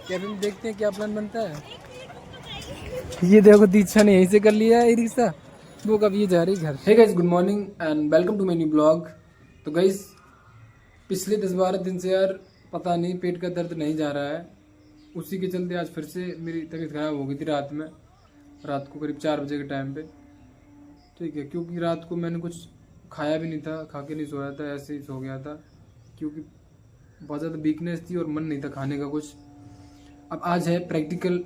Cafe में देखते हैं क्या प्लान बनता है। ये देखो दीक्षा ने यहीं से कर लिया है रिक्शा, वो कब ये जा रही घर। Hey guys, good morning and welcome to my new blog. तो गाइस पिछले 10-12 दिन से यार पता नहीं पेट का दर्द नहीं जा रहा है, उसी के चलते आज फिर से मेरी तबीयत खराब हो गई थी रात को करीब 4 बजे के टाइम पे। ठीक है, क्योंकि रात को मैंने कुछ खाया भी नहीं था, खा के नहीं सोया था, ऐसे ही सो गया था क्योंकि बहुत ज़्यादा वीकनेस थी और मन नहीं था खाने का कुछ। अब आज है प्रैक्टिकल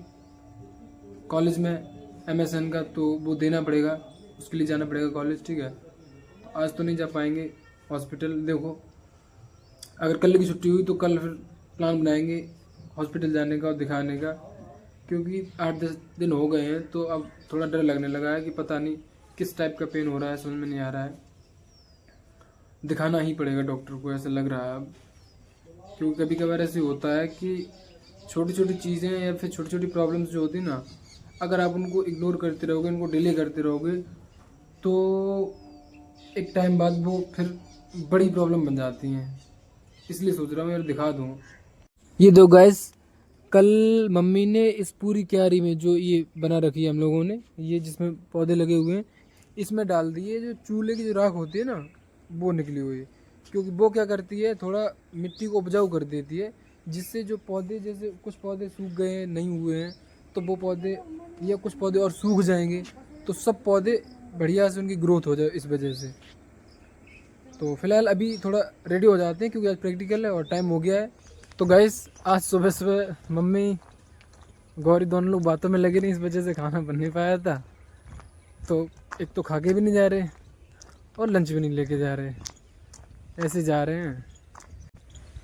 कॉलेज में MSN का, तो वो देना पड़ेगा, उसके लिए जाना पड़ेगा कॉलेज। ठीक है, तो आज तो नहीं जा पाएंगे हॉस्पिटल। देखो अगर कल की छुट्टी हुई तो कल फिर प्लान बनाएंगे हॉस्पिटल जाने का और दिखाने का, क्योंकि 8-10 दिन हो गए हैं तो अब थोड़ा डर लगने लगा है कि पता नहीं किस टाइप का पेन हो रहा है, समझ में नहीं आ रहा है। दिखाना ही पड़ेगा डॉक्टर को, ऐसा लग रहा है अब, क्योंकि कभी कभार ऐसे होता है कि छोटी छोटी चीज़ें या फिर छोटी छोटी प्रॉब्लम्स जो होती है ना, अगर आप उनको इग्नोर करते रहोगे, उनको डिले करते रहोगे, तो एक टाइम बाद वो फिर बड़ी प्रॉब्लम बन जाती हैं। इसलिए सोच रहा हूँ यार दिखा दूँ। ये दो गैस कल मम्मी ने इस पूरी क्यारी में जो ये बना रखी है हम लोगों ने, ये जिसमें पौधे लगे हुए हैं, इसमें डाल दिए जो चूल्हे की जो राख होती है ना, वो निकली हुई है। क्योंकि वो क्या करती है, थोड़ा मिट्टी को उपजाऊ कर देती है, जिससे जो पौधे, जैसे कुछ पौधे सूख गए हैं, नहीं हुए हैं, तो वो पौधे या कुछ पौधे और सूख जाएंगे, तो सब पौधे बढ़िया से उनकी ग्रोथ हो जाए इस वजह से। तो फिलहाल अभी थोड़ा रेडी हो जाते हैं क्योंकि आज प्रैक्टिकल है और टाइम हो गया है। तो गाइस आज सुबह सुबह मम्मी गौरी दोनों लोग बातों में लगे नहीं, इस वजह से खाना बन नहीं पाया था। तो एक तो खा के भी नहीं जा रहे और लंच भी नहीं लेके जा रहे, ऐसे जा रहे हैं।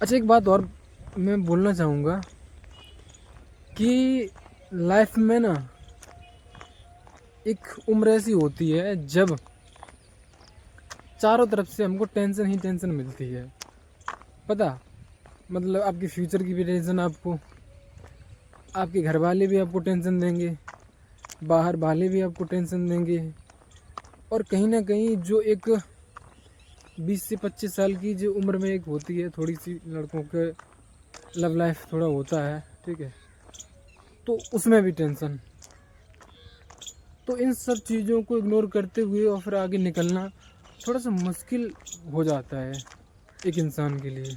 अच्छा एक बात और मैं बोलना चाहूँगा कि लाइफ में ना एक उम्र ऐसी होती है जब चारों तरफ से हमको टेंशन ही टेंशन मिलती है। पता मतलब आपके फ्यूचर की भी टेंशन, आपको आपके घर वाले भी आपको टेंशन देंगे, बाहर वाले भी आपको टेंशन देंगे, और कहीं ना कहीं जो एक 20 से 25 साल की जो उम्र में एक होती है, थोड़ी सी लड़कों के लव लाइफ थोड़ा होता है, ठीक है, तो उसमें भी टेंशन। तो इन सब चीज़ों को इग्नोर करते हुए और फिर आगे निकलना थोड़ा सा मुश्किल हो जाता है एक इंसान के लिए।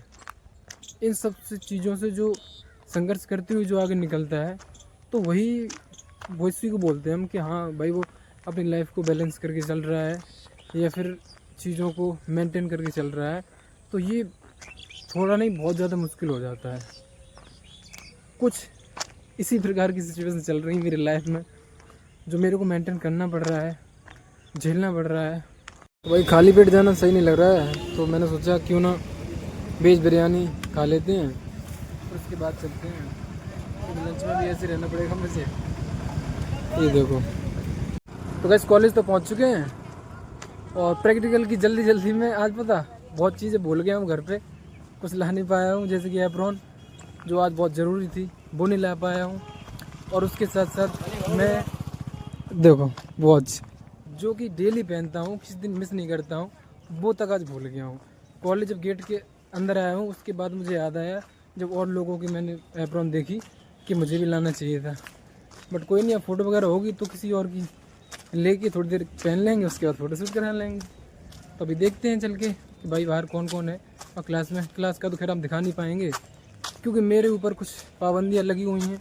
इन सब से चीज़ों से जो संघर्ष करते हुए जो आगे निकलता है, तो वो इसी को बोलते हैं हम कि हाँ भाई वो अपनी लाइफ को बैलेंस करके चल रहा है या फिर चीज़ों को मेंटेन करके चल रहा है। तो ये थोड़ा नहीं बहुत ज़्यादा मुश्किल हो जाता है। कुछ इसी प्रकार की सिचुएशन चल रही है मेरी लाइफ में, जो मेरे को मेंटेन करना पड़ रहा है, झेलना पड़ रहा है। तो भाई खाली पेट जाना सही नहीं लग रहा है, तो मैंने सोचा क्यों ना वेज बिरयानी खा लेते हैं और उसके बाद चलते हैं। तो लंच में भी ऐसे रहना पड़ेगा मुझे। ये देखो तो गाइस कॉलेज तो पहुंच चुके हैं और प्रैक्टिकल की जल्दी में आज पता बहुत चीज़ें भूल गया हूँ घर पे, कुछ ला नहीं पाया हूँ, जैसे कि एप्रॉन जो आज बहुत ज़रूरी थी वो नहीं ला पाया हूँ, और उसके साथ साथ मैं देखो वॉच जो कि डेली पहनता हूँ, किसी दिन मिस नहीं करता हूँ, वो तक आज भूल गया हूँ। कॉलेज जब गेट के अंदर आया हूँ उसके बाद मुझे याद आया, जब और लोगों की मैंने एप्रॉन देखी कि मुझे भी लाना चाहिए था, बट कोई नहीं, अब फ़ोटो वगैरह होगी तो किसी और की लेके थोड़ी देर पहन लेंगे, उसके बाद फ़ोटो शूट करा लेंगे। तो अभी देखते हैं चल के कि भाई बाहर कौन कौन है, और क्लास का तो खैर हम दिखा नहीं पाएंगे क्योंकि मेरे ऊपर कुछ पाबंदियाँ लगी हुई हैं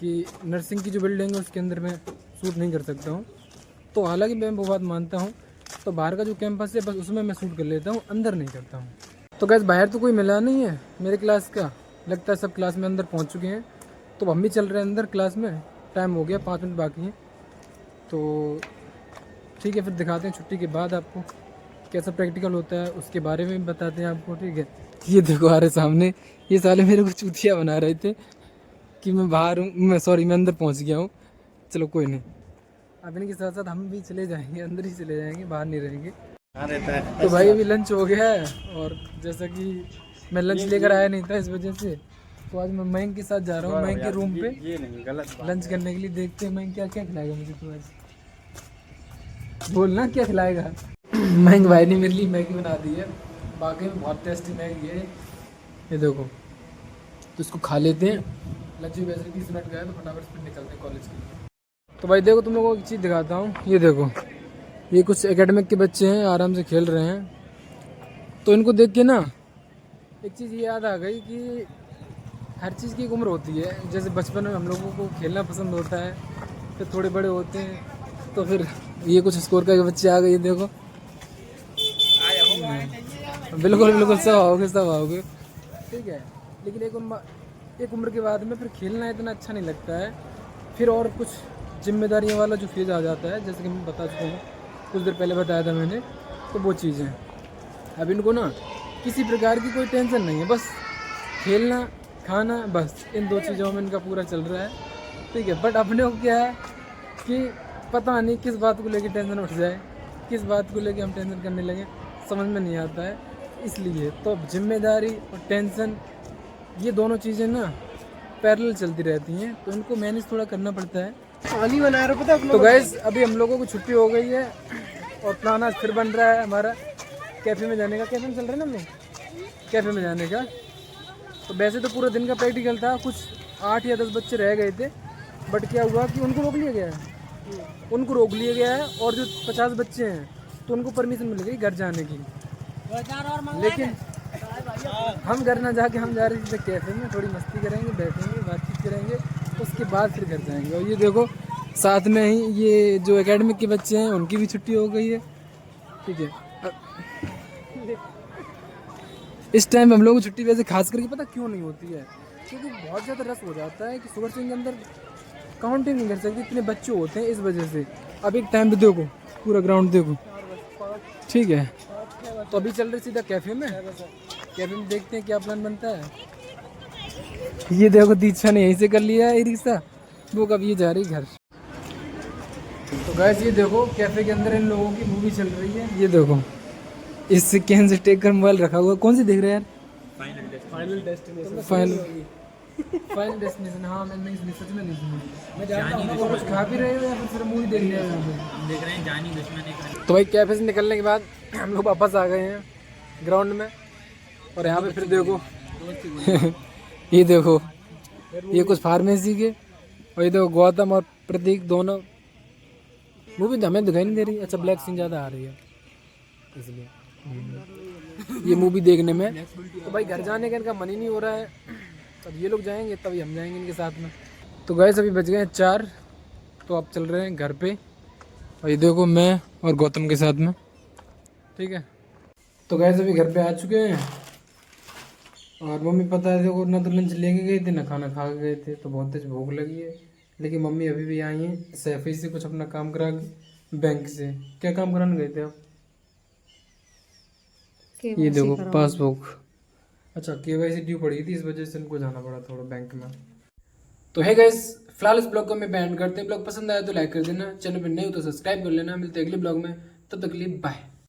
कि नर्सिंग की जो बिल्डिंग है उसके अंदर मैं शूट नहीं कर सकता हूँ। तो हालांकि मैं वो बात मानता हूँ, तो बाहर का जो कैंपस है बस उसमें मैं शूट कर लेता हूँ, अंदर नहीं करता हूँ। तो गैस बाहर तो कोई मिला नहीं है मेरे क्लास का, लगता है सब क्लास में अंदर पहुँच चुके हैं। तो हम भी चल रहे हैं अंदर क्लास में, टाइम हो गया 5 मिनट बाकी हैं। तो ठीक है फिर दिखाते हैं छुट्टी के बाद आपको कैसा प्रैक्टिकल होता है, उसके बारे में बताते हैं आपको। ठीक है, ये देखो आ रहे सामने, ये साले मेरे को चूतिया बना रहे थे कि मैं बाहर हूँ, मैं अंदर पहुँच गया हूँ। चलो कोई नहीं, अब इनके साथ साथ हम भी चले जाएंगे, अंदर ही चले जाएंगे, बाहर नहीं रहेंगे। तो भाई अभी लंच हो गया है, और जैसा कि मैं लंच लेकर आया नहीं था इस वजह से, तो आज मैं मयंक के साथ जा रहा हूँ, मयंक के रूम पे लंच करने के लिए। देखते हैं मयंक क्या क्या खिलाएगा मुझे। तो आज बोलना क्या खिलाएगा। मयंक भाई ने मेरे लिए मैगी बना दी है, बाकी में बहुत टेस्टी मैगी है, ये देखो। तो इसको खा लेते हैं लज्जी वैसे 30 मिनट गया तो फटाफट फिर निकलते हैं कॉलेज के लिए। तो भाई देखो तुम लोगों को एक चीज़ दिखाता हूँ, ये देखो, ये कुछ एकेडमिक के बच्चे हैं, आराम से खेल रहे हैं। तो इनको देख के ना एक चीज़ ये याद आ गई कि हर चीज़ की एक उम्र होती है। जैसे बचपन में हम लोगों को खेलना पसंद होता है, फिर थोड़े बड़े होते हैं तो फिर ये कुछ स्कोर का बच्चे आ गए, देखो बिल्कुल बिल्कुल सब आओगे ठीक है। लेकिन एक उम्र के बाद में फिर खेलना इतना अच्छा नहीं लगता है, फिर और कुछ जिम्मेदारियों वाला जो फेज आ जाता है, जैसे कि मैं बता चुका हूँ, कुछ देर पहले बताया था मैंने। तो वो चीज़ें अब इनको ना किसी प्रकार की कोई टेंशन नहीं है, बस खेलना खाना, बस इन 2 चीज़ों में इनका पूरा चल रहा है ठीक है। बट अपने को क्या है कि पता नहीं किस बात को लेकर टेंशन उठ जाए, किस बात को लेकर हम टेंशन करने लगे, समझ में नहीं आता है। इसलिए तो जिम्मेदारी और टेंशन ये दोनों चीज़ें ना पैरेलल चलती रहती हैं, तो इनको मैनेज थोड़ा करना पड़ता है। पानी बना रहे हो पता है। तो गाइस अभी हम लोगों को छुट्टी हो गई है और प्लान आज फिर बन रहा है हमारा कैफ़े में जाने का। कैफ़े में चल रहे हैं ना हम लोग, कैफ़े में जाने का। तो वैसे तो पूरा दिन का प्रैक्टिकल था, कुछ 8 या 10 बच्चे रह गए थे, बट क्या हुआ कि उनको रोक लिया गया है और जो 50 बच्चे हैं तो उनको परमिशन मिल गई घर जाने की। लेकिन हम घर ना जाके हम जा रहे थे कैफ़े में, थोड़ी मस्ती करेंगे, बैठेंगे, बातचीत करेंगे, उसके बाद फिर घर जाएंगे। और ये देखो साथ में ही ये जो एकेडमिक के बच्चे हैं उनकी भी छुट्टी हो गई है ठीक है। इस टाइम हम लोगों को छुट्टी वैसे खास करके पता क्यों नहीं होती है, क्योंकि बहुत ज़्यादा रस हो जाता है कि सुगर सिंह के अंदर काउंटिंग नहीं कर सकते, इतने बच्चे होते हैं इस वजह से। अब एक टाइम पे देखो पूरा ग्राउंड देखो ठीक है। तो अभी चल रहे सीधा कैफ़े में देखते हैं क्या प्लान बनता है। ये देखो दीक्षा ने यहीं से कर लिया है रिक्शा, वो कब ये जा रही घर। तो गाइस ये देखो कैफ़े के अंदर इन लोगों की मूवी चल रही है, ये देखो इस कैन से टेक कर मोबाइल रखा हुआ। कौन सी देख रहे हैं यार? Final destination. हाँ मैंने सच में नहीं सुनी। मैं जानता हूँ वो कुछ खा भी रहे हो या फिर सिर्फ मूवी देख रहे हो? हम देख रहे हैं जानी दुश्मन। तो भाई कैफे से निकलने के बाद हम लोग वापस आ गए हैं ग्राउंड में, और यहाँ पे फिर देखो ये देखो ये कुछ फार्मेसी के, और ये देखो गौतम और प्रतीक दोनों। मूवी तो हमें दिखाई नहीं दे रही, अच्छा ब्लैक सीन ज़्यादा आ रही है इसलिए ये मूवी देखने में। तो भाई घर जाने का इनका मन ही नहीं हो रहा है, तब ये लोग जाएंगे तभी हम जाएंगे इनके साथ में। तो गैस अभी बज गए 4, तो आप चल रहे हैं घर पे, और ये देखो मैं और गौतम के साथ में ठीक है। तो गैस अभी घर पे आ चुके हैं, और मम्मी पता है देखो ना तो लंच लेके गए थे ना खाना खा के गए थे, तो बहुत तेज भूख लगी है। लेकिन मम्मी अभी भी आई हैं सैफी से कुछ अपना काम करा के, बैंक से। क्या काम कराने गए थे आप? ये देखो पासबुक। अच्छा KYC ड्यू पड़ी थी, इस वजह से उनको जाना पड़ा थोड़ा बैंक में। तो है गाइस फिलहाल इस ब्लॉग को मैं बैंड करते हैं। ब्लॉग पसंद आया तो लाइक कर देना, चैनल पर नए हो तो सब्सक्राइब कर लेना। मिलते हैं अगले ब्लॉग में, तब तक के लिए बाय।